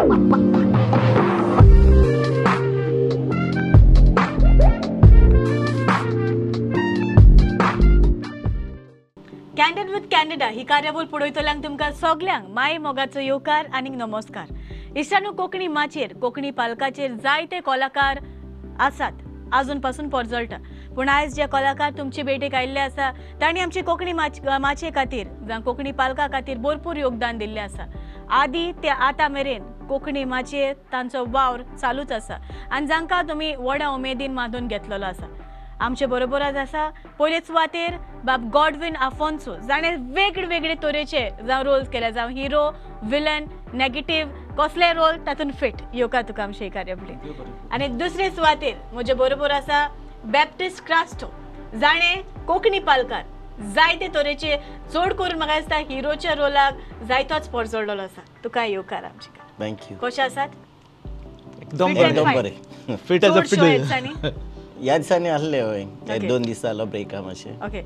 Candid with Canada ही कार्यावळ पळयतल्यांक तुमकां सगल्यांक माय मोगाचो येवकार आनी नमस्कार. इश्टानो, कोंकणी माचेर कोंकणी पालकाचेर जायते कलाकार आसात आजून पासून परजळटा, पूण आयज जे कलाकार तुमचे भेटेक आयिल्ले आसा तांणी आमची कोंकणी माचे खातीर जावं कोंकणी पालका खातीर भरपूर योगदान दिल्लें आसा. आदी ते आतां मेरेन कोंकणी माचेर तांचो वावर चालूच आसा आनी जांकां तुमी व्हडा उमेदीन मांडून घेतलेलो आसा. आमचे बरोबरच आसा पयले सुवातेर बाब गॉडविन आफोन्सो, जाणें वेगवेगळे तरेचे जावं रोल्स केल्या, जावं हिरो, विलन, नेगेटीव, कसले रोल तातूंत फिट येवका तुका आमचे कार्यावळीक. आनी दुसरे सुवातेर म्हजे बरोबर आसा बॅप्टिस्ट क्रास्टो, जाणें कोंकणी पालकार जायते तरेचे, चड करून म्हाका दिसता हिरोच्या रोलाक जायतोच परजळलेलो आसा. तुका येवकार आमचे. थँक्यू. कशे आसात? एकदम बरें. Fit as a fiddle. ह्या दिसांनी आसले हय, 2 दीस जालो ब्रेका मातशें. ओके.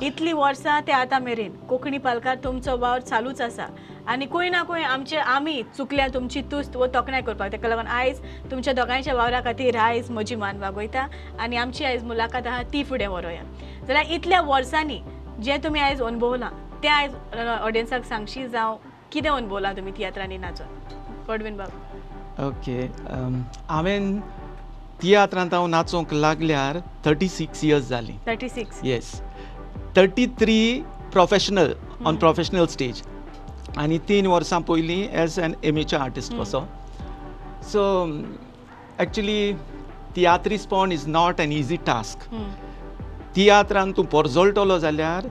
इतली वर्सां ते आतां मेरेन कोंकणी पालकार तुमचो वावर चालूच आसा आनी खंय ना खंय आमी चुकल्या तुमची तुस्त वो तोखणाय करपाक. तेका लागून आयज तुमच्या दोगांयच्या वावरा खातीर आयज म्हजी मान वागयता आनी आमची आयज मुलाखत आहा ती फुडें व्हरोया. जाल्यार इतल्या वर्सांनी जे तुमी आयज अनुभवलां ते आयज ऑडियन्साक सांगशी, जावं कितें अनुभवलां तुमी तियात्रांनी नाचून? गॉडविन बाब. ओके. हांवें तियात्रांत हांव नाचोंक लागल्यार 36 इयर्स जालीं. 36? Yes. 33 professional on professional stage आनी 3 वर्सां पयलीं एज एन एमेच्योर आर्टिस्ट कसो. सो एक्चुली तियात्रीसपण is not an easy task. तियात्रांत तूं परजळटलो जाल्यार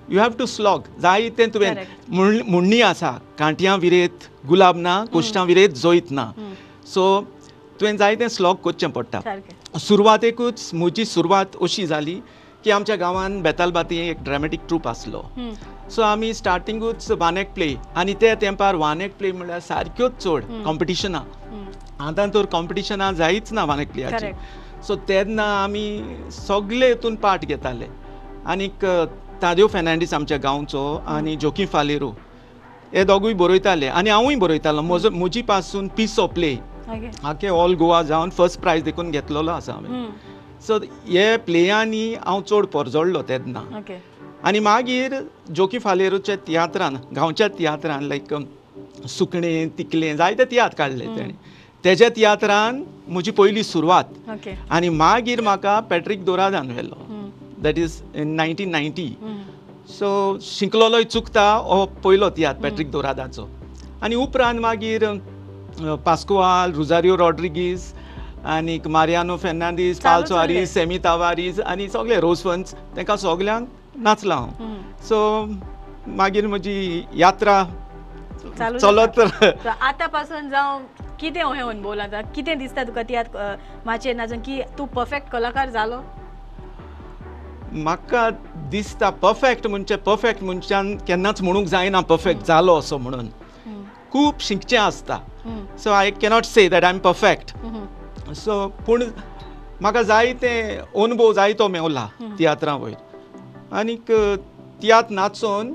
यू हॅव टू स्लॉग. जायतें तुवें म्हणणी आसा, कांट्यां विरेत गुलाब ना, कुश्टां विरेत जोयत ना. सो तुवें जायतें स्लॉग करचें पडटा. सुरवातेकूच म्हजी सुरवात अशी जाली की आमच्या गांवांत बेतालबाती एक ड्रामेटीक ट्रूप आसलो. सो आमी स्टार्टिंगूच वानेक प्ले, आनी त्या तेंपार वानेक प्ले म्हणल्यार सारक्योच चड कॉम्पिटिशनां. आतां तर कॉम्पिटिशनां जायच ना वानेक प्लेयाची. सो तेन्ना आमी सगळे हितून पार्ट घेताले. आनीक तादेव फेर्नांडीस आमच्या गांवचो आनी जोकी फालेरो हे दोगूय बरयताले आनी हांवूय बरयतालो. म्हजी पासून पीस ऑफ प्ले आखे ऑल गोवा जावन फर्स्ट प्रायज देखून घेतलेलो आसा हांवें. सो हे प्लेयांनी हांव चड परजळ्ळो तेन्ना. आनी मागीर जोकी फालेरोच्या तियात्रान, गांवच्या तियात्रान लायक सुकणें तिकलें जायते तियात्र काडले तेणें. तेज्या तियात्रान म्हजी पयली सुरवात. आनी मागीर म्हाका पॅट्रीक दोरादान व्हेलो, दॅट इज इन 1990. सो शिंकलोलोय चुकता हो पयलो तियात्र पॅट्रीक दोरादाचो. आनी उपरांत मागीर पास्कोवाल, रोजारियो रॉड्रिगीज आनीक मारियानो फेर्नांडीस, पाल सुआरीस, सेमी तावारीस आनी सगळे रोसवन्स, तांकां सगल्यांक नाचलां हांव. सो मागीर म्हजी यात्रा चलत. आतां पासून जावं कितें हे अनुभवलां, कितें दिसता तुका तियात्र माचेर नाचून, की तूं परफेक्ट कलाकार जालो? म्हाका दिसता परफेक्ट मनशान केन्नाच म्हणूंक जायना परफेक्ट जालो असो म्हणून. खूब शिकचें आसता. So I cannot say that I am perfect. So पूण म्हाका जायते अनुभव जायतो मेवला तियात्रा वयर. आनीक तियात्र नाचोन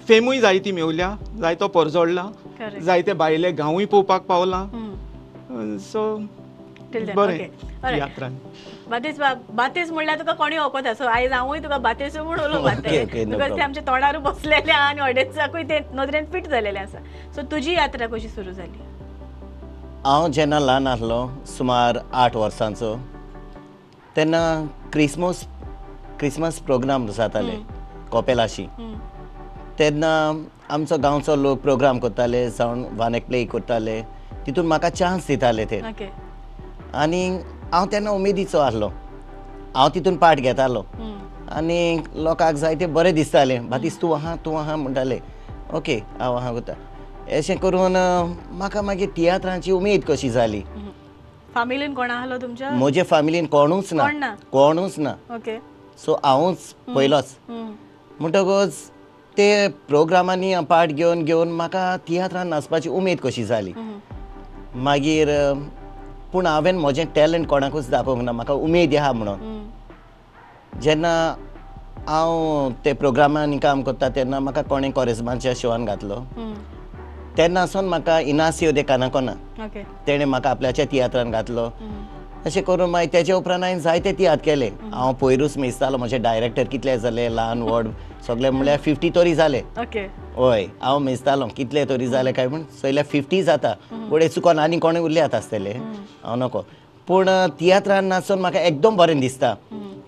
फेमूय जायती मेवल्या, जायतो परजळला, जायते भायले गांवूय पळोवपाक पावला. सो बरें तियात्रान. बातेस म्हणल्यार तुका कोणी वखद आसा. आयज हांवूय तुका बातेस म्हूण उलोवंक बिकॉज ते आमच्या तोंडार बसलेले आनी ऑडियन्साकूय ते नदरेन फिट जालेले आसा. सो तुजी यात्रा कशी सुरू जाली? हांव जेन्ना ल्हान आसलो, सुमार 8 वर्सांचो, तेन्ना क्रिसमस प्रोग्राम जाताले कोपेलाशी. तेन्ना आमचो गांवचो लोक प्रोग्राम करताले, जावन वानेक प्ले करताले, तितून म्हाका चान्स दिताले ते. आनी हांव तेन्ना उमेदीचो आसलो, हांव तितून पार्ट घेतालो आनी लोकांक जायते बरें दिसतालें. बातीस तूं आहा म्हणटाले. ओके, हांव आहा करता. अशें करून म्हाका मागीर तियात्रांची उमेद कशी जाली. फॅमिलीन कोण आसलो तुमच्या? म्हजे फॅमिलीन कोणूच ना. सो हांवूच पयलोच. म्हणटकच ते प्रोग्रामांनी पार्ट घेवन म्हाका तियात्रान नाचपाची उमेद कशी जाली. मागीर पूण हांवें म्हजें टॅलंट कोणाकूच दाखोवंक ना, म्हाका उमेद आहा म्हणून. जेन्ना हांव ते प्रोग्रामांनी काम करता तेन्ना म्हाका कोणें कोरेस्पांच्या शोवान घातलो तेन्नासून म्हाका इनासियो दे कानाकोना ओके तेणें म्हाका आपल्याच्या तियात्रान घातलो. अशें करून मागीर तेजे उपरांत हांवें जायते तियात्र केले. हांव पयरूच मेजतालो म्हजे डायरेक्टर कितले जाले ल्हान व्हड सगळे म्हणल्यार 50 तरी जाले. ओके हय हांव मेजतालो कितले तरी जाले काय म्हण सयल्या 50 जाता फुडें चुकोन आनी कोणें उरल्यात आसतले हांव नको. पूण तियात्रान नाचून म्हाका एकदम बरें दिसता.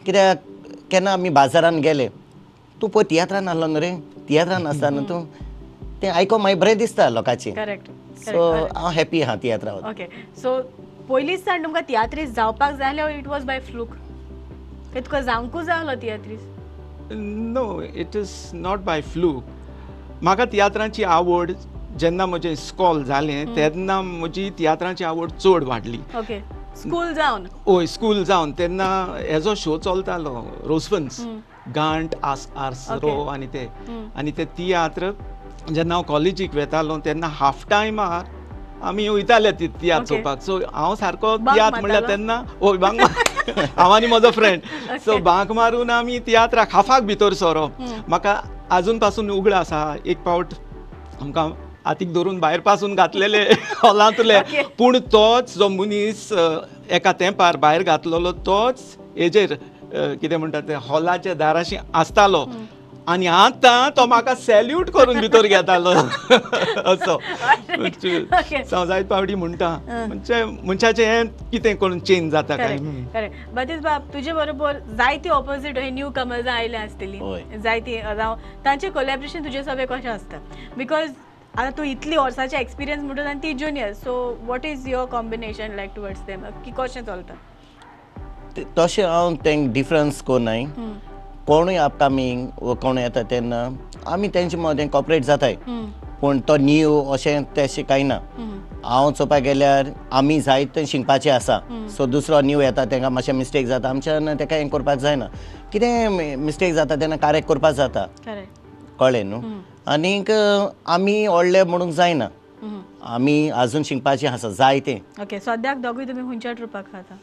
कित्याक केन्ना आमी बाजारान गेले तूं पळय तियात्रान आहलो न्हू रे तियात्रान आसता न्हू तूं तें आयकोन मागीर बरें दिसता लोकांचें. करेक्ट सो हांव हॅपी आहा तियात्रा वचून. ओके सो पयलींच्यान तुमकां तियात्रीस्ट जावपाक जाय आसलें इट वॉज बाय फ्लूक ते तुका जावंकूच जाय आसलो tiatrist. No it is not by fluke. म्हाका तियात्रांची आवड जेन्ना म्हजें इस्कॉल जालें तेन्ना म्हजी तियात्रांची आवड चड वाडली. ओके स्कूल जावन हय स्कूल जावन तेन्ना हेजो शो चलतालो रोसवन्स गांठ आर्सरो आनी ते तियात्र जेन्ना हांव कॉलेजीक वेतालो तेन्ना हाफ टायमार आमी वयताले तियात्र चोवपाक. सो हांव सारको तियात्र म्हणल्यार तेन्ना हय बांक हांव आनी म्हजो फ्रेंड सो बांक मारून आमी तियात्राक हाफाक भितर सरोप. म्हाका आजून पासून उगड आसा एक पावट आमकां हातीक धरून भायर पासून घातलेले हॉलांतले पूण तोच जो मनीस एका तेंपार भायर घातलेलो तोच हेजेर कितें म्हणटा ते हॉलाच्या दाराशी आसतालो आनी आतां तो म्हाका सॅल्यूट करून भितर घेतालो असो. हांव जायत फावटी म्हणटा म्हणजे मनशाचें हें कितें करून चेंज जाता काय. करेक्ट बतीस बाब तुजे बरोबर जायती ऑपोजीट हे न्यू कमर्स आयले आसतली जायती जावं तांचें कोलॅबरेशन तुजे सगळें कशें आसता बिकॉज आता तू इतली वर्साचे एक्सपिरियन्स म्हणून आनी ती junior so what is your combination like towards them की कशें चलता. तशें हांव तेंक डिफरन्स कोनाय कोणूय अपकमींग वो कोण येता तेन्ना आमी तेंचे मदें कॉपरेट जाताय. पूण तो न्यू अशें तशें कांय ना. हांव चोवपाक गेल्यार आमी जायत शिकपाचें आसा सो दुसरो न्यू येता तेंकां मातशें मिस्टेक जाता आमच्यान तेका हें करपाक जायना. कितें मिस्टेक जाता तेन्ना करेक्ट करपाक जाता कळ्ळें न्हू. आनीक आमी व्हडले म्हणूंक जायना आमी आजून शिकपाचें आसा जायतें. ओके सद्याक दोगूय तुमी खंयच्या ट्रुपाक खाता.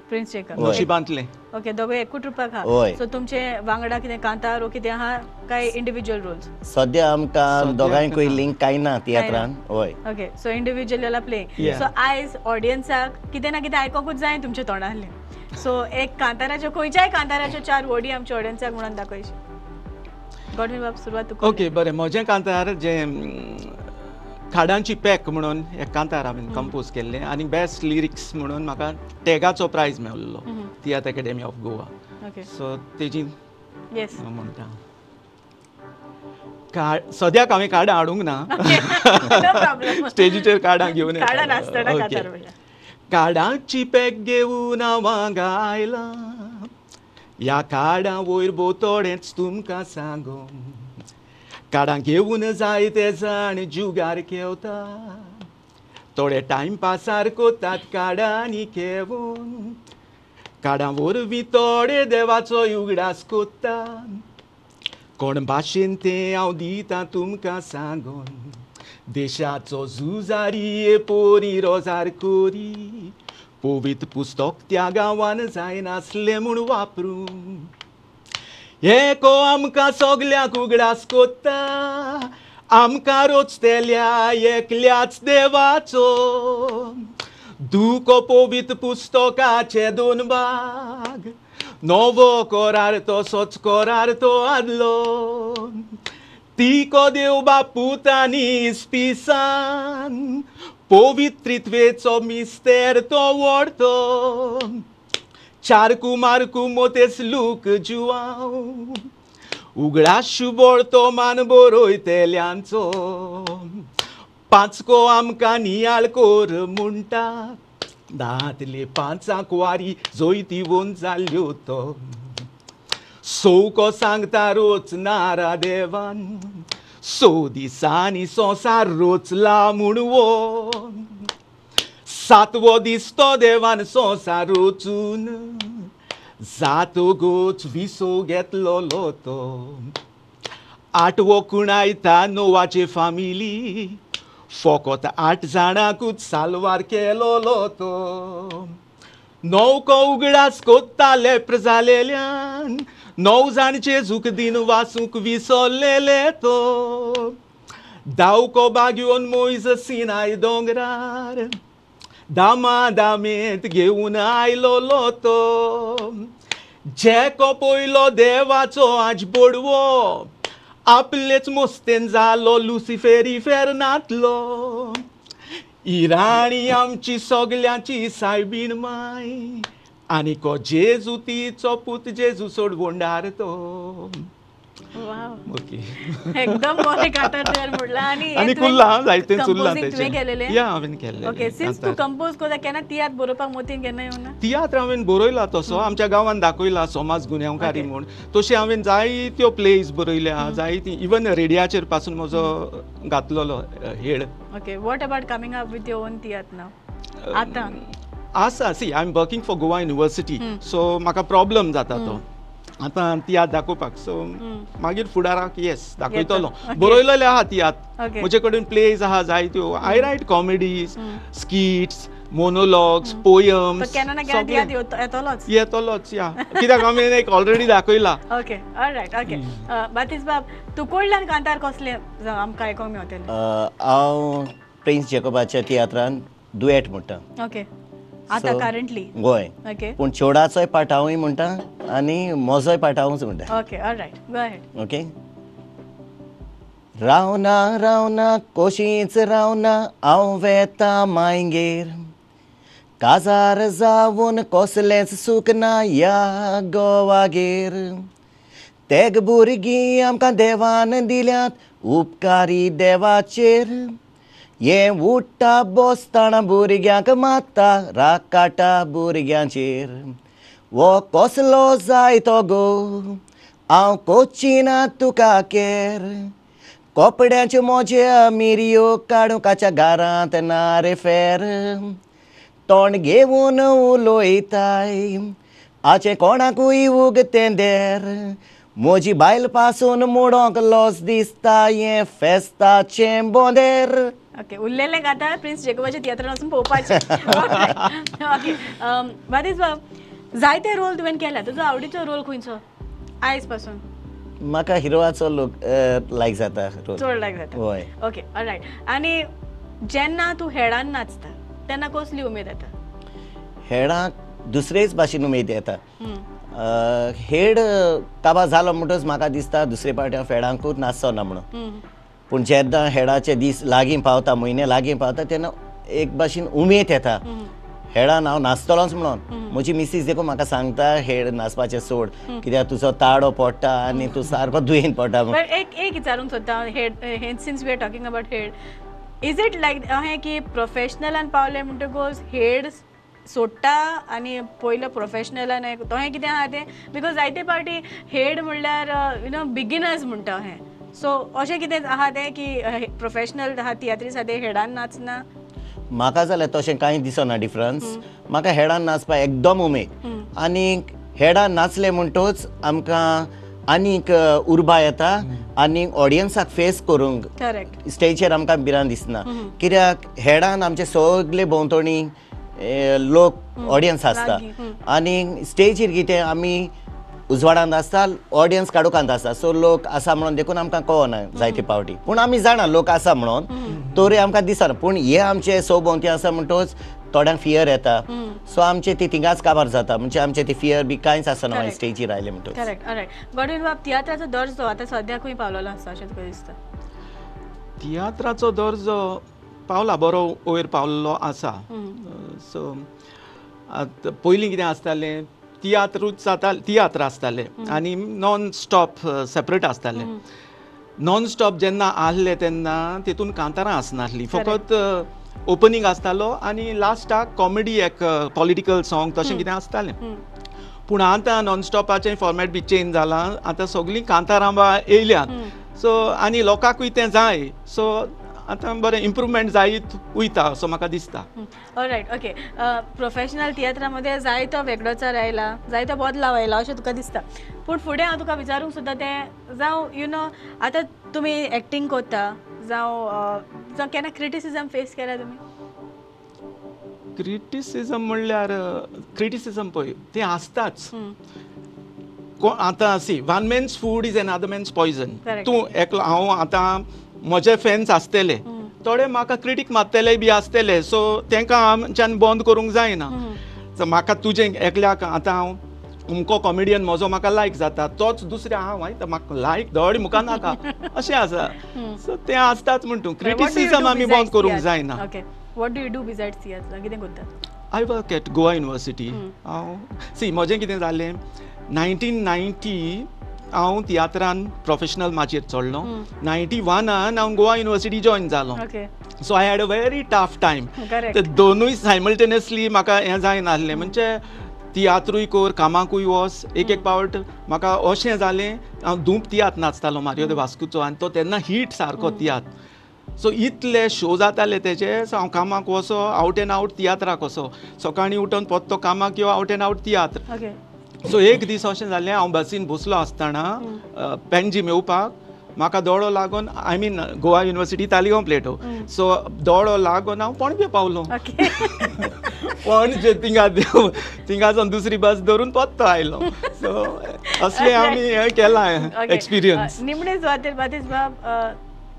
Prince Jacob नशिबांतले. ओके दोगूय एकूच ट्रुपाक आहा. हय सो तुमचे वांगडा कितें कांतार कितें आहा काय इंडिविज्युअल रोल्स. सद्या आमकां दोगांयकूय लिंक कांय ना तियात्रान. हय ओके सो इंडिविज्युअल जाला प्लेइंग. सो आयज ऑडियन्साक कितें ना कितें आयकोंकूच जाय तुमच्या तोंडांतलें. सो एक कांताराच्यो खंयच्याय कांताराच्यो 4 वडी आमच्या ऑडियन्साक म्हणून दाखयशी. गॉडविन बाब सुरवात तूं. ओके बरें म्हजें कांतार जें खाडांची पॅक म्हणून एक कांतार हांवें कंपोज केल्लें आनी बेस्ट लिरिक्स म्हणून म्हाका टॅगाचो प्रायज मेळ्ळो tiatr academy of Goa. So तेजी म्हणटा सद्याक हांवें कार्डां हाडूंक ना स्टेजीचेर कार्डां घेवन कार्डांची पॅक घेवन हांव आयला ह्या कार्डां वयर बोतोडेंच तुमकां सांगो कार्डां घेवन जायते जाण जुगार खेळटा थोडे टायमपासार कोतात कार्डांनी खेळून कार्डां वरवीं थोडे देवाचो उगडास कोत्ता कोण भाशेन तें हांव दितां तुमकां सांगून देशाचो झुजारी पोरी रोजार कोरी पवित्र पुस्तक त्या गांवान जायनासलें म्हूण वापरून हे को आमकां सगल्यांक उगडास कोत्ता आमकां रोचतेल्या एकल्याच देवाचो दुको पवित्र पुस्तकाचे 2 भाग नवो कोरार तसोच कोरार तो आदलो तिको देव बापूत आनी इस्पिसान पवित्रित्वेचो मिस्तेर तो व्हडतो 4 कुमारकू मोतेस लूक जुवांव उगडास शुबोळ तो मान बरोयतेल्यांचो 5 को आमकां नियाळ कोर म्हणटा 10तले 5 वारी जोयती वोन जाल्यो तो 6 को सांगता रोच नारा देवान 6 दिसांनी संसार रोचला म्हणून 7वो दीस तो देवान संसार रोचून जातोगोच विसो घेतलोलो तो 8वो कुणायता नोवाचे फामिली फकत 8 जाणांकूच सालवार केलोलो तो 9 को उगडास कोत्ता लेप्र जालेल्यान 9 जाणचे झूक दिन वासूंक विसरलेले तो दावकोबा घेऊन मोईज सिनाय दोंगरार दामादामेत घेऊन आयलो लोतो जेको पयलो देवाचो आज बोडवो आपलेच मोस्तेन जालो लुसिफेरी फेरनातलो ही राणी आमची सगल्यांची सायबीण माय आनी को जेजू तिचो पूत जेजू सोडवोंडार तो वाव ओके एकदम बरें गाता तर म्हणला आनी कुल्ला जायते चुल्ला तुवें केलेले या हांवें केल्लें ओके सिन्स तू कंपोज कोता केन्ना तियात्र बरोवपाक मोतीन केन्ना येवना तियात्र हांवें बरयला तसो आमच्या गांवांत दाखयला समाज गुन्यांवकारी म्हूण तशें हांवें जायत्यो प्लेज बरयल्या जायती इवन रेडियाचेर पासून म्हजो घातलेलो head okay what about coming up with your own tiatr नाव आतां आसा see I am working for Goa university so म्हाका प्रॉब्लम जाता तो आतां तियात्र दाखोवपाक सो मागीर फुडाराक येस दाखयतलो Okay. बरयलेले आहा तियात्र Okay. म्हजे कडेन प्लेज आहा जायत्यो I write comedies skits monologues poems तो केन्ना ना केन्ना तियात्र येतलोच येतलोच या कित्याक हांवें एक ऑलरेडी दाखयला ओके ऑलरायट ओके बातीस बाब तू कडल्यान कांतार कसले आमकां आयकोंक मेवतले हांव प्रिन्स जेकोबाच्या तियात्रान दुएट म्हणटा ओके आतां करंटली गोंय ओके पूण चेवडाचोय पाठ हांवूय म्हणटा आनी म्हजोय पाठ हांवूच म्हणटा okay all right go ahead okay रावना रावना कोशींच रावना हांव वेता मायंगेर काजार जावून कसलेंच सूख ना ह्या गोवागेर तेग भुरगीं आमकां देवान दिल्यात उपकारी देवाचेर हे उठ्ठा बसतना भुरग्यांक मात्ता राग काटा भुरग्यांचेर वो कसलो जाय तो गो हांव कोचिना तुका केर कपड्याचे मोजे मिरयो काडूंकाच्या घरांत ना रे फेर तोंड घेवन उलोयताय आचे कोणाकूय उगतें देर म्हजी बायल पासून मुडोंक लॉस दिसता हें फेस्ताचें बोंदेर ओके उरलेले गाता प्रिन्स जेकोबाच्या तियात्रान वचून पळोवपाचें ओके बातीस बाब जायते रोल तुवें केला तुजो आवडीचो रोल खंयचो आयज पासून म्हाका हिरोवाचो लोक लायक जाता रोल चड लायक जाता हय ओके ऑलरायट आनी जेन्ना तूं हेडान नाचता तेन्ना कसली उमेद येता हेडांक दुसरेच भाशेन उमेद येता हेड काबार जालो म्हणटच म्हाका दिसता दुसरे फावटी हांव हेडांकूच नाचचो ना म्हणून पूण जेन्ना हेडाचे दीस लागीं पावता म्हयने लागीं पावता तेन्ना एक भाशेन उमेद येता हेडान हांव नाचतलोच म्हणून म्हजी मिसीस देखून म्हाका सांगता हेड नाचपाचें सोड कित्याक तुजो ताळो पडटा आनी तूं सारको दुयेन पडटा बट एक विचारूंक सोदता head since we are talking about head is it like अहें की प्रोफेशनलान पावले म्हणटकूच हेड सोडटा आनी पयलो प्रोफेशनलान तोहें कितें आहा तें बिकॉज जायते पार्टी हेड म्हणल्यार यु नो बिगिनर्स म्हणटा हें सो अशें कितें आहा तें की प्रोफेशनल आहा तियात्रीस आहा ते हेडान नाचना म्हाका जाल्यार तशें कांय दिसना डिफरन्स म्हाका हेडान नाचपाक एकदम उमेद आनीक हेडान नाचले म्हणटूच आमकां आनीक उर्बा येता आनीक ऑडियन्साक फेस करूंक करेक्ट स्टेजीर आमकां भिरांत दिसना कित्याक हेडान आमचे सगळे भोंवतणी लोक ऑडियन्स आसता आनी स्टेजीर कितें आमी उजवाडांत आसता ऑडियन्स काडूकांत आसता सो लोक आसा म्हणून देखून आमकां कळना जायते पावटी पूण आमी जाणा लोक आसा म्हणून तोरी आमकां दिसना पूण हे आमचे सभोवती आसा म्हणटूच थोड्यांक फियर येता सो आमचे ती थिंगाच काबार जाता म्हणजे आमचे ती फियर बी कांयच आसना मागीर स्टेजीर आयले म्हणटूच करेक्ट ऑलरायट गॉडविन बाब तियात्राचो दर्जो आतां सद्याकूय पावलेलो आसता अशें तुका दिसता तियात्राचो दर्जो पावला बरो वयर पावलेलो आसा सो पयलीं कितें आसतालें तियात्रूच जाता तियात्र आसताले आनी नॉन स्टॉप सेपरेट आसताले नॉन स्टॉप जेन्ना आहले तेन्ना तितून कांतारां आसनासलीं फकत ओपनिंग आसतालो आनी लास्टाक कॉमेडी एक पॉलिटिकल सॉंग तशें कितें आसतालें पूण आतां नॉन स्टॉपाचें फॉर्मॅट बी चेंज जालां आतां सगळीं कांतारां येयल्यात सो आनी लोकांकूय तें जाय सो आतां बरें इम्प्रुवमेंट जायत वयता असो म्हाका दिसता ऑलरायट ओके प्रोफेशनल तियात्रामध्ये जायतो वेगळोचार आयला जायतो बदलाव आयला अशें तुका दिसता पूण फुडें हांव तुका विचारूंक सुद्दां तें जावं यू नो आतां तुमी एक्टींग करता जावं केन्ना क्रिटिसिजम फेस केला तुमी क्रिटिसिजम म्हणल्यार क्रिटिसिजम पळय तें आसताच आतां see one man's food is another man's poison Correct. तूं एकलो हांव आतां म्हजे फॅन्स आसतले थोडे म्हाका क्रिटीक मारतले बी आसतले सो तांकां आमच्यान बंद करूंक जायना सो म्हाका तुजें एकल्याक आतां हांव उमको कॉमेडियन म्हजो म्हाका लायक जाता तोच दुसऱ्या हांव तर म्हाका लायक धड मुखार नाका अशें आसा सो तें आसताच म्हण तूं क्रिटिसिजम आमी बंद करूंक जायना. Okay what do you do besides theatre कितें करता? I work at Goa university. हांव सी म्हजें कितें जालें 1990 हांव तियात्रान प्रोफेशनल माचयेर चडलो 91 हांव गोवा युनिवर्सिटी जॉयन जालो. So I had a very tough time. ते दोनूय सायमल्टेनियसली म्हाका हें जायनासलें म्हणजे तियात्रूय कोर कामाकूय वच एक पावट म्हाका अशें जालें हांव धूप तियात्र नाचतालो मारियो दे वास्कोचो आनी तो तेन्ना हीट सारको तियात्र सो इतले शो जाताले तेजे सो हांव कामाक वचो आवट एंड आवट तियात्राक वचो सकाळीं उठोन परतो कामाक यो out and out tiatr. So एक दीस अशें जालें हांव बसीन बसलो आसतना पणजी मेवपाक म्हाका दोळो लागून I mean Goa university Taleigao plateau so दोळो लागून हांव पणजे पावलो. पणजे थिंगासून दुसरी बस धरून परतो आयलो. सो असले आमी हें केलां एक्सपिरियन्स. निमणे सुवातेर बातीस बाब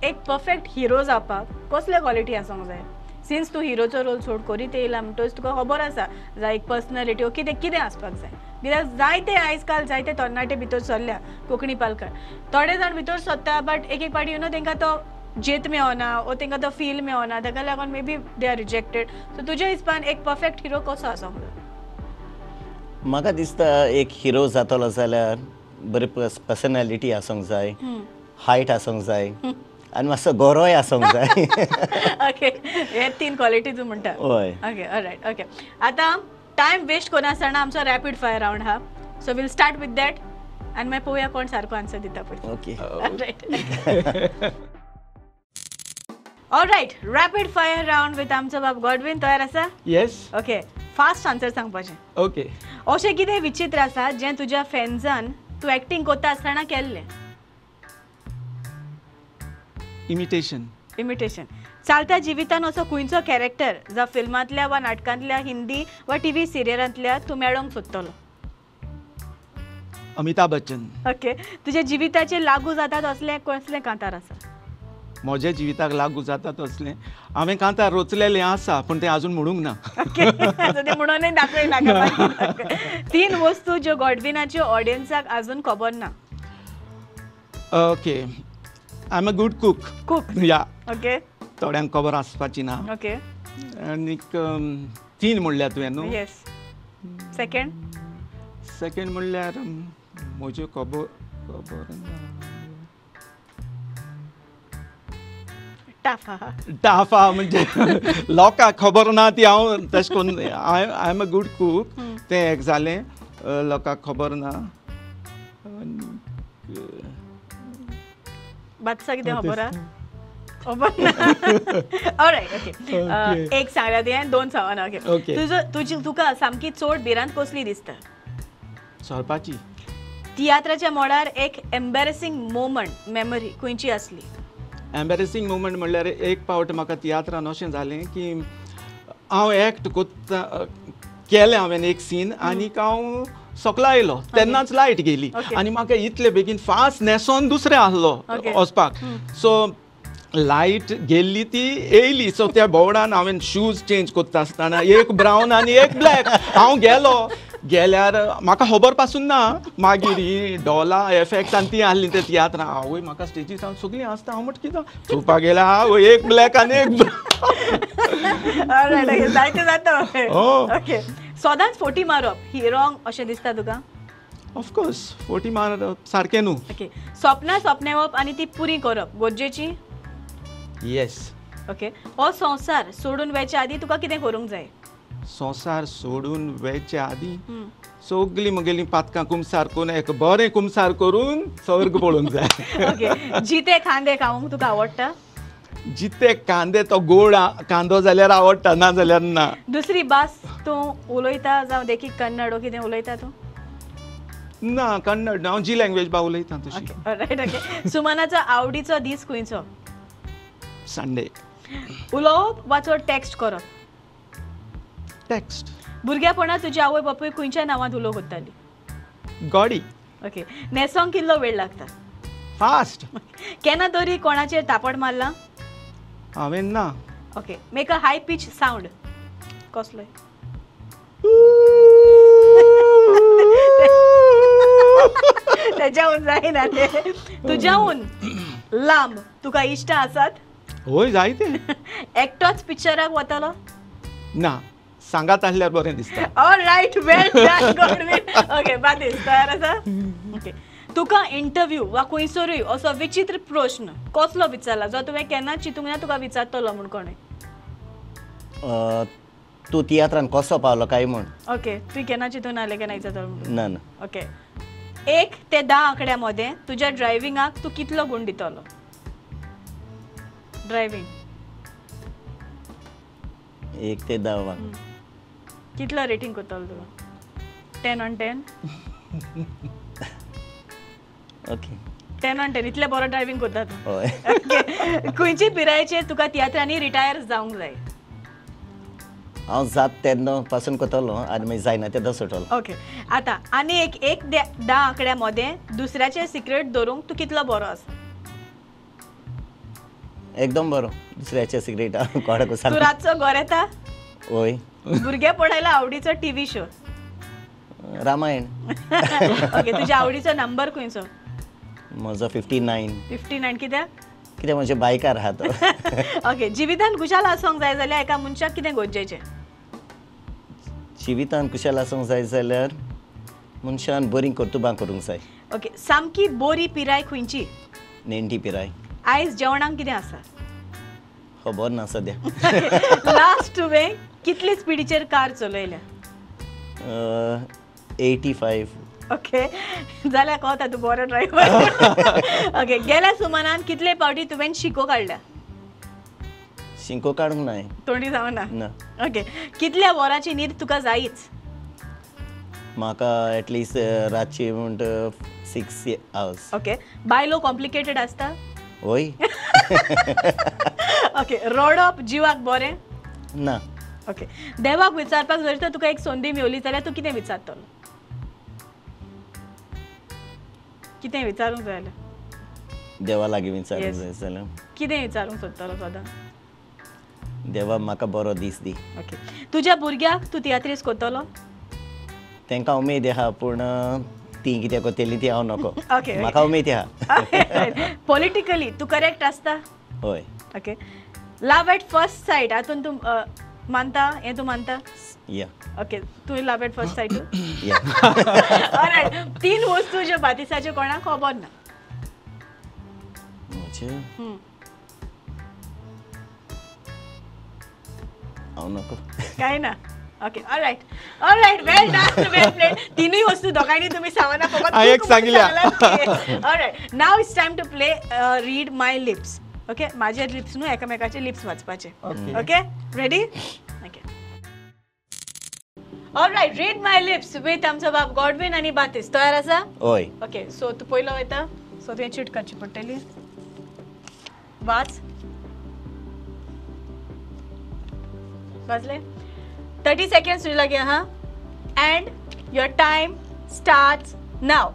एक परफेक्ट हिरो जावपाक कसले क्वॉलिटी आसूंक जाय? सिन्स तूं हिरोचो रोल सोड करीत येयला म्हणटच तुका खबर आसा जाय एक पर्सनॅलिटी कितें कितें आसपाक जाय कित्याक जायते आयज काल जायते तरणाटे भितर सरल्या कोंकणी पालकार थोडे जाण भितर सोदता बट एक पाटी तांकां तो जेत मेळना ओ तांकां तो फील मेळना ताका लागून may be they are rejected. So तुज्या हिसपान एक परफेक्ट हिरो कसो आसूंक जाय? म्हाका दिसता एक हिरो जातलो जाल्यार बरी पर्सनॅलिटी आसूंक जाय हायट आसूंक जाय आनी मातसो गोरोय आसूंक जाय. ओके हे 3 क्वॉलिटी तूं म्हणटा. हय. Okay all right. ओके आतां टायम वेस्ट करनासतना आमचो रॅपीड फायर रावंड हा so we'll start with that आनी मागीर पळोवया कोण सारको आन्सर दिता पळय. Okay. All right rapid fire round with आमचो बाब गॉडविन तयार आसा? येस. ओके फास्ट आन्सर सांगपाचें. ओके. अशें कितें विचित्र आसा जें तुज्या फॅन्सान तूं एक्टींग करता आसतना केल्लें? इमिटेशन. चालत्या जिवितान असो खंयचो कॅरेक्टर जो फिल्मांतल्या वा नाटकांतल्या हिंदी वा टीव्ही सिरियलांतल्या तूं मेळोंक सोदतलो? अमिताभ बच्चन. ओके तुज्या जिविताचेर लागू जातात असले कसले कांतार आसा? म्हज्या जिविताक लागू जातात असलें हांवें कांतार रचलेलें आसा पूण तें आजून म्हणूंक ना. ओके ते म्हणूनय दाखयना. 3 वस्तू ज्यो गॉडविनाच्यो ऑडियन्साक आजून खबर ना. Okay I am a good cook. या ओके थोड्यांक खबर आसपाची ना. ओके आनीक 3 म्हणल्यार तुवें न्हू. येस. सेकंड म्हणल्यार म्हज्यो खबर ना. टाफा म्हणजे लोकांक खबर ना ती हांव तशें करून I am a good cook तें एक जालें लोकांक खबर ना. बादशा कितें खबर आहा? खबर ना. ऑलरायट. ओके एक सांगल्या तुवें 2 सांगना. ओके तुका सामकी चड भिरांत कसली दिसता? सोरपाची. तियात्राच्या मोडार एक एम्बॅरेसिंग मोमेंट मेमरी खंयची आसली? एम्बॅरेसिंग मोमेंट म्हणल्यार एक पावट म्हाका तियात्रान अशें जालें की हांव एक्ट कोत्ता केलें हांवें एक सीन आनीक हांव सकलो आयलो तेन्नाच लायट गेली आनी म्हाका इतले बेगीन फास्ट न्हेसोन दुसरें आसलो वचपाक सो लायट गेल्ली ती येयली सो त्या बोर्डान हांवें शूज चेंज कोत्ता आसतना एक ब्रावन आनी एक ब्लॅक हांव गेल्यार म्हाका खबर पासून ना मागीर ही डॉला एफेक्ट्स आनी ती आहली ते तियात्रां आवय म्हाका स्टेजीर सावन सगळीं आसता हांव म्हणटा कितें चोवपाक गेल्या आवय एक ब्लॅक आनी एक जायते जाता. ओके सदांच फोटी मारप ही रॉंग अशें दिसता तुका? ऑफकोर्स फोटी मारप सारकें न्हू. ओके सपनां सपनेवप आनी ती पुरी करप गरजेची? येस. ओके हो संवसार सोडून वयच्या आदी तुका कितें करूंक जाय? संवसार सोडून वयच्या आदी सगळीं म्हगेलीं पातकां कुमसार करून एक बरें कुमसार करून स्वर्ग पळोवंक जाय. ओके जिते खांदे खावंक तुका आवडटा? जिते कांदे तो गोड कांदो जाल्यार आवडटा ना जाल्यार ना. दुसरी भास तूं उलयता जावं देखीक कन्नड कितें उलयता तूं? ना कन्नड हांव जी लँग्वेज बा उलयतां तशी. रायट. ओके सुमनाचो आवडीचो दीस खंयचो? संडे. उलोवप वा चड टेक्स्ट करप? टेक्स्ट. भुरग्यापणांत तुजी आवय बापूय खंयच्या नांवांत उलोव करताली? गॉडी. ओके न्हेसोंक कितलो वेळ लागता? फास्ट केन्ना तरी कोणाचेर तापड मारला? हांवें ना. Okay, make a high pitch sound. कसलोय? त्याच्याहून जायना ते. तुज्याहून लांब तुका इश्ट आसात? होय जायते. एकटोच पिक्चराक वतलो? ना, सांगात आसल्यार बरें दिसता. Alright, well done Godwin. Okay, बातीस तयार आसा? ओके. तुका इंटरव्यू वा खंयसरूय असो विचित्र प्रश्न कसलो विचारला जो तुवें केन्नाच चिंतूंक ना तुका विचारतलो म्हूण कोणें? तू तियात्रान कसो पावलो काय म्हूण? ओके, तुवें केन्ना चिंतून आले केन्ना विचारतलो म्हणून? ना ना. ओके, 1 ते 10 आंकड्यामध्ये तुझ्या ड्रायव्हिंगाक तू कितलो गुण दितलो? ड्रायव्हिंग 1 ते 10 कितलो रेटिंग करतलो तुका? 10 on 10? ओके. 10 on 10 इतले बरो ड्रायव्हिंग करता तूं. होय. ओके, खंयची पिरायेचेर तुका तियात्रांनी रिटायर जावंक जाय? हांव जात तेन्ना पासून करतलो आनी मागीर जायना तेन्ना सुटलो. ओके, आता आनी एक 1 ते 10 आंकड्यामध्ये दुसऱ्याचे सिक्रेट दवरूंक तू कितलो बरो आसा? एकदम बरो. दुसऱ्याचे सिक्रेट कोणाक तू सांग. रातचो घर येता? होय. भुरगे पळयला आवडीचो टीव्ही शो? रामायण. ओके, तुज्या आवडीचो नंबर खंयचो? म्हजो 59. 59 कित्याक? कित्याक म्हजे बायकार आहा तो. ओके, जिवितांत खुशाल आसूंक जाय जाल्यार एका मनशाक कितें गरजेचें? जिवितान कुशल आसूंक जाय जाल्यार मनशान बरीं कर्तुबां करूंक जाय. ओके, सामकी बोरी पिराय खंयची? नेणटी पिराय. आयज जेवणाक कितें आसा? खबर ना सद्या. लास्ट तुवें कितले स्पिडीचेर कार चलयल्या? 85. ओके, जाल्यार कळटा तूं बरो ड्रायव्हर. ओके, गेल्या सुमारान कितले फावटी तुवें शिको काडल्या? शिंको काडूंक नाय. तोंडी जावना? ना. ओके, कितल्या वरांची न्हीद तुका जायीच? म्हाका एटलिस्ट रातची म्हणट 6 hours. ओके, बायलो कॉम्प्लिकेटेड आसता? होय. ओके, रडप जिवाक बरें? ना. ओके, देवाक विचारपाक जर तर तुका एक संदी मेवली जाल्यार तूं कितें विचारतलो? कितें विचारूंक जाय जाल्यार? देवा लागीं विचारूंक Yes. जाय जाल्यार कितें विचारूंक सोदतलो सदां? देवा म्हाका बरो दीस दी. ओके, तुज्या भुरग्याक तूं तियात्रीस करतलो? तांकां उमेद आहा पूण ती कितें करतली ती हांव नको. ओके, म्हाका उमेद आहा. पॉलिटिकली तूं करेक्ट आसता? होय. ओके, लव एट फर्स्ट सायट हातून तूं मानता? हें तूं मानता? या. ओके, तूं लव एट फर्स्ट सायट? या. ऑलराइट, 3 वस्तू ज्यो बातिसाच्यो कोणाक खबर ना? म्हजे हांव नको. काय ना? Okay, alright, well done, well played. तिनूय वस्तू दोगांयनी तुम्ही सावना फकत हांव एक सांगल्या. Alright, now it's time to play read my lips. Okay, माझे लिप्स न्हू एकामेकाचे लिप्स वाचपाचे. Okay, ready? Okay, alright, read my lips with आमचो बाब गॉडविन आनी बातीस. तयार आसा? होय. ओके, सो तू पयलो वयता. सो तुवें चीट करची पडटली. वाच. वाचले? 30 seconds तुझे लगे. हाँ, and your time starts now.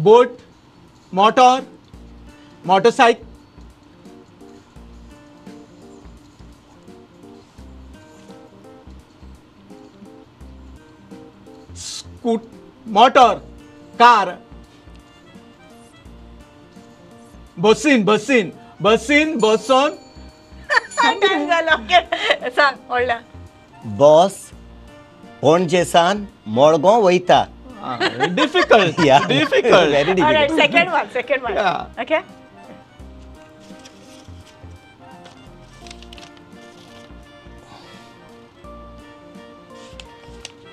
Boat, motorcycle, motor, car, बसीन, बसून Time झाला. ओके, सांग व्हडल्या. बॉस पणजेसान मडगांव वयता. Difficult. Yeah. Difficult. Very Alright, difficult. second one. Yeah. Okay.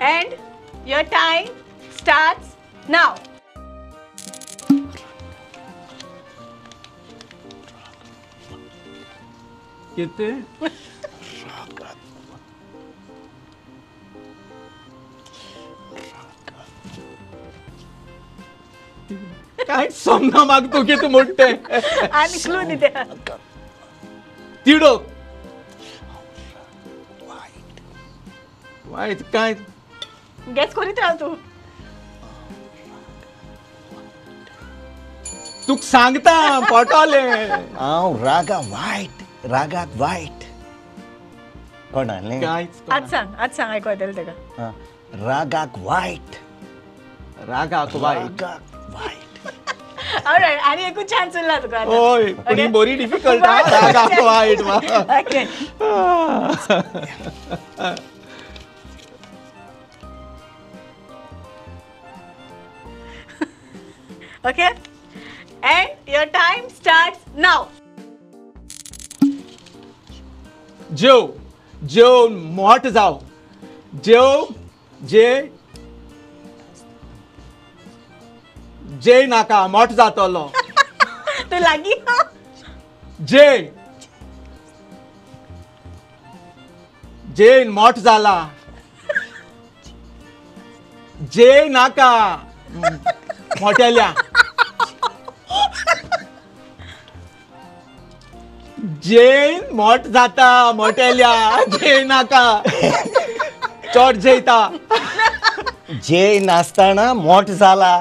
And your time starts now. किती? काय समना मागतो किती मोठे. आणि क्लू दिते. तिडक, वायट काय गेस करीत राव तू. तुक सांगता पटोले. हांव रागाक वायट कोणाले कांयच आज सांग ऐकू येतलें तेका. रागाक वायट रागाक वायट. रागाक वायट ऑलराइट, आणि एकूच चान्स उरला तुका आता. ओय पण ही Okay. बरी डिफिकल्ट रागाक वायट वा. Okay. Okay, and your time starts now. जेव मोठ जाव. जे नाका मोठ जातलो. तू लागी जे मोठ जाला. जे नाका मोठ्याल्या. जे मोठ जाता मोठ्याल्या. जे नाका चोट जेता. जे नासताना मोठ जाला.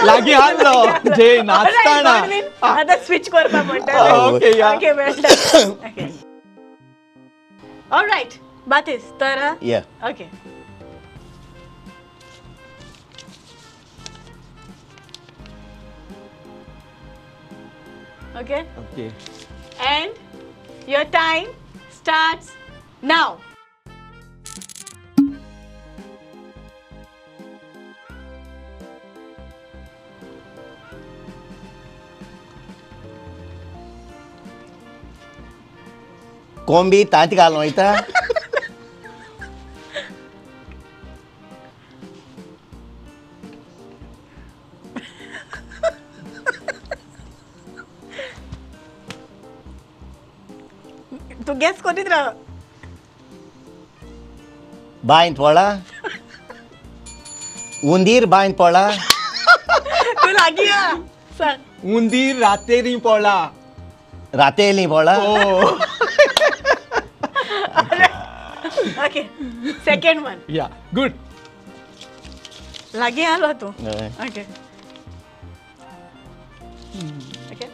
लागी हाडलो. जे नाचताना. आता स्विच करपा म्हणटा. ओके या. ओके वेल डन. ओके ऑलराइट, बातीस तर या okay. Okay, okay. and your time starts now. कोंबी तांत घालून वयता. तू गेस करीत राव. बांयत पडला. उंदीर बांयत पडला. तू लागी हा. सांग. उंदीर रातेरी पडला. रातेली पडला. Okay, second one. या गुड. लागी आलो तू. हय. Okay okay,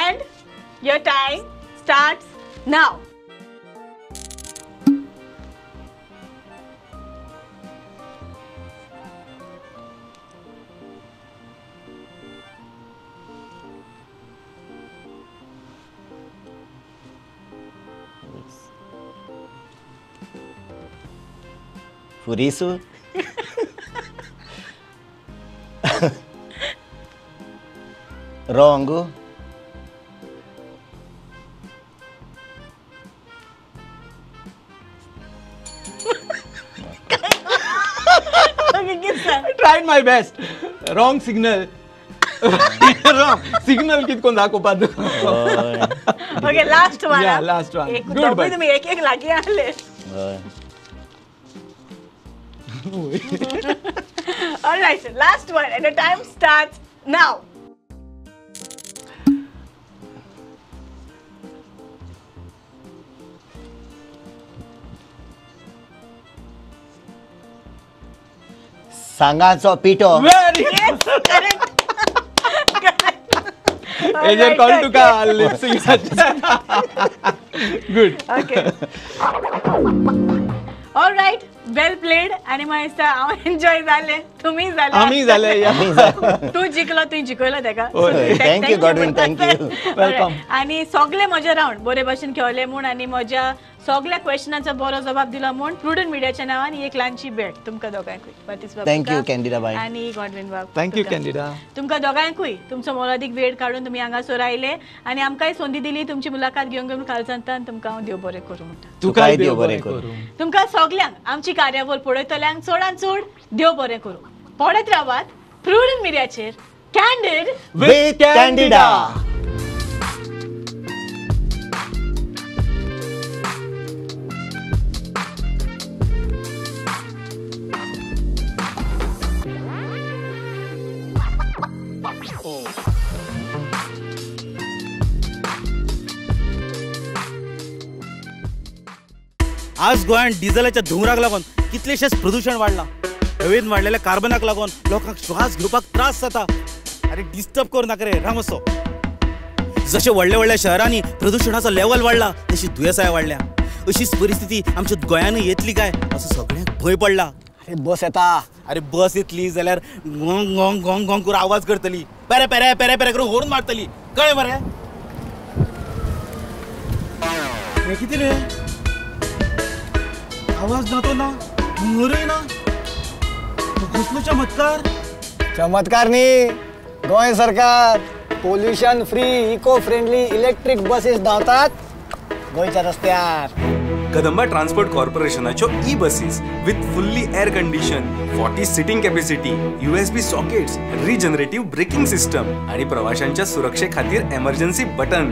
and your time starts now. फुरीसु. रोंगु. Okay, guess सांग. Tried my best. Wrong signal. Wrong signal कितकोन दाखोवपा तुका. हय. Okay, last one. Yeah, last one. एक Good, दोघी but- तुम्ही एक एक लागी आले. हय. All right, last one, and the time starts now. सांगाचो पिठो. Very Yes, correct. All Agent right, call okay. तुका lip sync. Good. Okay. All right, well played. आणि मग दिसता हांव एन्जॉय जाले, तुम्ही जाले. आम्ही झाले या. तू जिंकलो, तुवें जिखयलो तेका. होय. So, Thank you, Godwin, thank you. Welcome. आणि सगळे म्हजे रावंड बरे भशेन खेळले म्हूण आणि म्हज्या सगळ्या क्वेश्चनाचो बरो जबाब दिलो म्हूण प्रुडंट मिडियाच्या नांवान ही एक ल्हानशी भेट तुमकां दोगांयकूय. बातीस बाब Thank you, तुका. Candida बाई. आणि गॉडविन बाब Thank you, तुका. Candida. तुमकां दोगांयकूय तुमचो मोलादीक वेळ काडून तुमी हांगासर आयले आणि आमकांय संदी दिली तुमची मुलाखत घेवन घेवन कालचांतान तुमकां हांव देव बरें करूं म्हणटा. तुकाय देव देव बरें बरें करूं. करूं. तुमकां सगल्यांक आमची कार्यावळ पळयतल्यांक चडांत चड देव बरें करूं. पळयत रावात प्रुडंट मिडियाचेर कॅन्डीड With Candida. आज गोंयांत डिझेलाच्या धुंवराक लागून कितलेशेच प्रदूषण वाडलां. हवेन वाडलेल्या कार्बनाक लागून लोकांक श्वास घेवपाक त्रास जाता. अरे डिस्टर्ब करू नाका रे, राम असो. जशे व्हडल्या व्हडल्या शहरांनी प्रदूषणाचो लेवल वाडला तशी दुयेंसांय वाडल्या. अशीच परिस्थिती आमच्या गोंयांतूय येतली काय असो सगळ्यांक भंय पडला. अरे बस येता. अरे बस येतली जाल्यार गोंग गोंग गोंग गोंग करून आवाज करतली, पेरे पेरे पेरे पेरे करून हॉर्न मारतली. कळ्ळें मरे? हे कितें रे? आवाज ना तो ना, हुंवरय ना. कसलो चमत्कार. चमत्कार न्ही, गोंय सरकार pollution free eco friendly electric buses धांवतात गोंयच्या रस्त्यार. कदंबा ट्रान्सपोर्ट कॉर्पोरेशनाच्यो e buses with fully air condition, 40 seating capacity, USB sockets, regenerative braking system आणि प्रवाशांच्या सुरक्षे खातीर एमर्जन्सी बटन.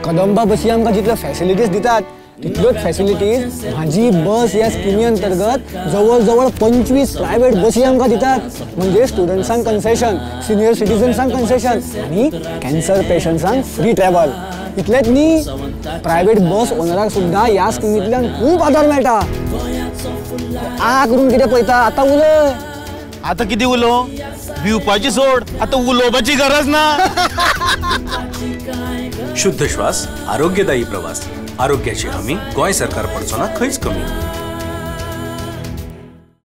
कदंबा बसी आमकां जितल्यो फॅसिलिटीज दितात तितल्योच फॅसिलिटीज म्हाजी बस ह्या स्किमी अंतर्गत जवळ जवळ 25 प्रायव्हेट बसी आमकां दितात. म्हणजे स्टुडंट्सांक कन्सेशन, सिनियर सिटीजन्सांक कन्सेशन आणि कॅन्सर पेशंट्सांक फ्री ट्रॅव्हल. इतलेच न्ही, प्रायव्हेट बस ओनराक सुद्धा ह्या स्किमींतल्यान खूब आदार मेळटा. आ करून कितें पळयता, आतां उलय. आता किती उलो? भिवपाची सोड, आता उलोवपाची गरज ना. शुद्ध श्वास, आरोग्यदायी प्रवास, आरोग्याची हमी गोंय सरकार पडचो ना खंयच कमी.